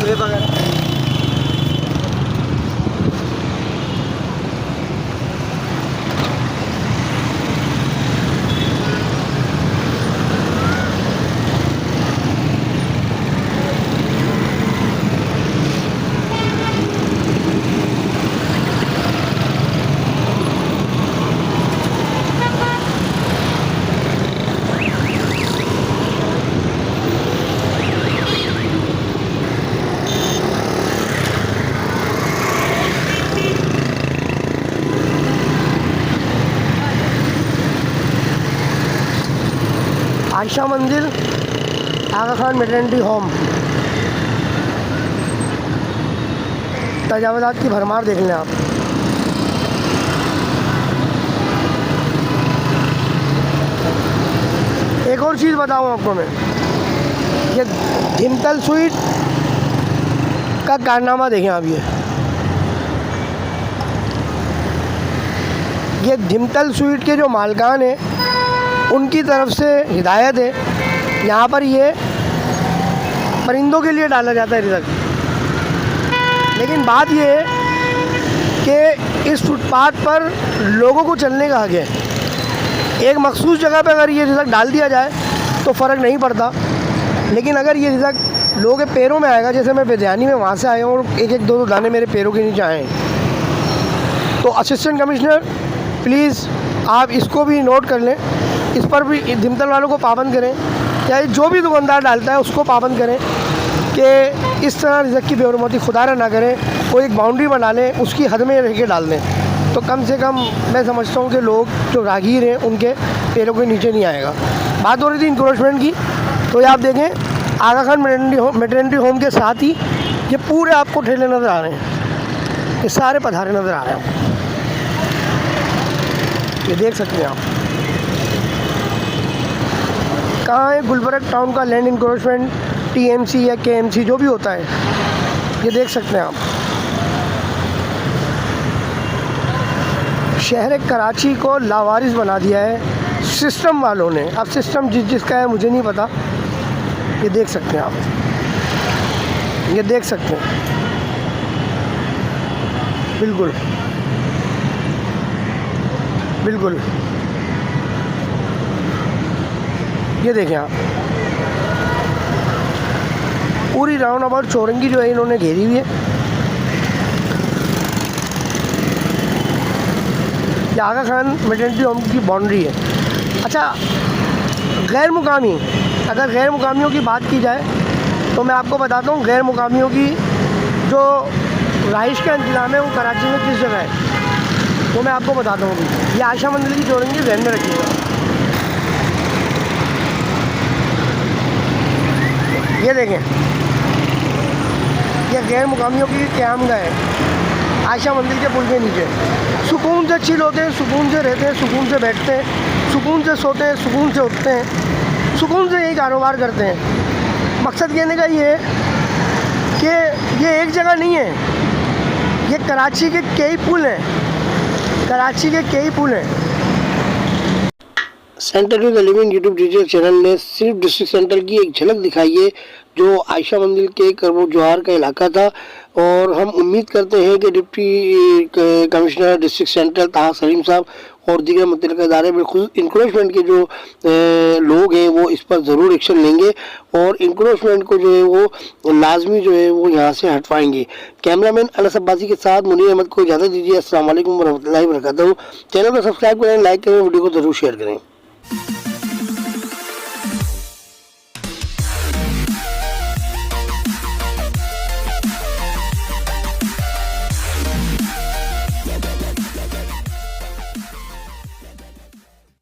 ये वगैरह। आयशा मंदिर, आगा खान मैटरनिटी होम, तजावज़ात की भरमार देख लें आप। एक और चीज़ बताऊँ आपको मैं, ये धिमतल स्वीट का कारनामा देखें आप। ये धिमतल स्वीट के जो मालिकान हैं उनकी तरफ से हिदायत है, यहाँ पर ये परिंदों के लिए डाला जाता है रिज़ल्ट। लेकिन बात ये है कि इस फुटपाथ पर लोगों को चलने का हक है। एक मखसूस जगह पे अगर ये रिज़ल्ट डाल दिया जाए तो फ़र्क नहीं पड़ता, लेकिन अगर ये रिज़ल्ट लोगों के पैरों में आएगा, जैसे मैं बेध्यानी में वहाँ से आया हूँ और एक एक दो दो दाने मेरे पैरों के नीचे आए हैं, तो असिस्टेंट कमिश्नर प्लीज़ आप इसको भी नोट कर लें, इस पर भी धिमतल वालों को पाबंद करें, या जो भी दुकानदार डालता है उसको पाबंद करें कि इस तरह रिज़्क़ की बेहरमती खुदा ना करें, कोई एक बाउंड्री बना लें, उसकी हद में रह के डाल दें, तो कम से कम मैं समझता हूँ कि लोग जो राहगीर हैं उनके पैरों के नीचे नहीं आएगा। बात हो रही थी इंक्रोचमेंट की, तो ये आप देखें आगा खान मैटरनिटी होम के साथ ही ये पूरे आपको ठेले नज़र आ रहे हैं, ये सारे पधारे नज़र आ रहे हैं, ये देख सकते हैं आप। कहाँ है गुलबर्ग टाउन का लैंड इंक्रोचमेंट, टीएमसी या केएमसी जो भी होता है, ये देख सकते हैं आप। शहर कराची को लावारिस बना दिया है सिस्टम वालों ने। अब सिस्टम जिसका है मुझे नहीं पता, ये देख सकते हैं आप, ये देख सकते हैं बिल्कुल बिल्कुल, ये देखें आप पूरी राउंड अबाउट चौरंगी जो है इन्होंने घेरी हुई है। ये आगा खान मैटरनिटी होम की बाउंड्री है। अच्छा, गैर मुकामी, अगर गैर मुकामियों की बात की जाए तो मैं आपको बताता हूँ गैर मुकामियों की जो रहाइश का इंतज़ाम है वो कराची में किस जगह है, वो मैं आपको बताता हूँ। ये आयशा मंदिर की चौरंगी ध्यान में रखिएगा। ये देखें, ये गैर मुकामियों की क़यामगाह है आयशा मंदिर के पुल के नीचे। सुकून से चिल होते हैं, सुकून से रहते हैं, सुकून से बैठते हैं, सुकून से सोते हैं, सुकून से उठते हैं, सुकून से यही कारोबार करते हैं। मकसद कहने का ये है कि ये एक जगह नहीं है, ये कराची के कई पुल हैं, कराची के कई पुल हैं। Center to the living YouTube digital channel ने सिर्फ डिस्ट्रिक्ट सेंटर की एक झलक दिखाई है जो आयशा मंदिर के करबो जोहार का इलाका था, और हम उम्मीद करते हैं कि डिप्टी कमिश्नर डिस्ट्रिक्ट सेंटर ताहा सलीम साहब और दीगर मुतल्लिक़ा इदारे बिल्कुल इंक्रोचमेंट के जो लोग हैं वो इस पर ज़रूर एक्शन लेंगे और इंक्रोचमेंट को जो है वो लाजमी जो है वो यहाँ से हटवाएंगे। कैमरामैन अनस अब्बासी के साथ मुनीर अहमद को इजाज़त दीजिए। अस्सलाम वालेकुम वरहमतुल्लाहि वबरकातुहू। चैनल को सब्सक्राइब करें, लाइक करें, वीडियो को ज़रूर शेयर करें।